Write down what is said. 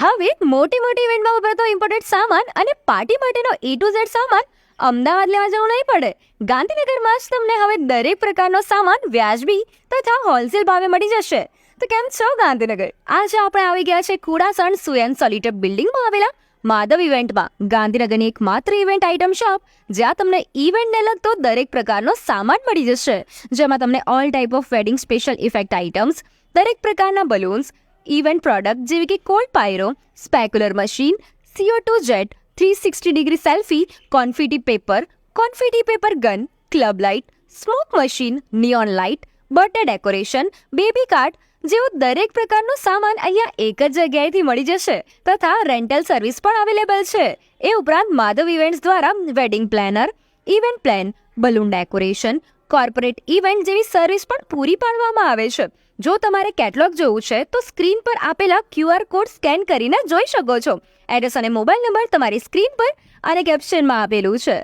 હવે મોટી મોટી ઇવેન્ટમાં વપરાતો ઇમ્પોર્ટેડ સામાન અને પાર્ટી માટેનો A to Z સામાન અમદાવાદ લેવા જવું નહીં પડે. ગાંધીનગરમાં જ તમને હવે દરેક પ્રકારનો સામાન વ્યાજબી તથા હોલસેલ ભાવે મળી જશે. તો કેમ છો ગાંધીનગર? આજે આપણે આવી ગયા છે કુડાસણ સુયન સોલિટર બિલ્ડિંગમાં આવેલા માધવ ઇવેન્ટમાં. ગાંધીનગરની એક માત્ર ઇવેન્ટ આઇટમ શોપ જ્યાં તમને ઇવેન્ટને લગતો દરેક પ્રકારનો સામાન મળી જશે, જેમાં તમને all type of wedding special effect items, દરેક પ્રકારના બલૂન્સ, ઇવેન્ટ પ્રોડક્ટ જેવી કે cold pyro, spectacular machine, CO2 jet, 360 degree selfie, confetti paper gun, club light, smoke machine, neon light, birthday decoration, baby cart જેવું દરેક પ્રકારનું સામાન અહીંયા એક જ જગ્યાએથી મળી જશે તથા રેન્ટલ સર્વિસ પણ અવેલેબલ છે. એ ઉપરાંત માધવ ઇવેન્ટ્સ દ્વારા wedding planner, event plan, balloon decoration, corporate event જેવી સર્વિસ પણ પૂરી પાડવામાં આવે છે. જો તમારે કેટલોગ જોવું છે તો સ્ક્રીન પર આપેલા QR કોડ સ્કેન કરીને જોઈ શકો છો. એડ્રેસ અને મોબાઈલ નંબર તમારી સ્ક્રીન પર અને કેપ્શનમાં આપેલું છે.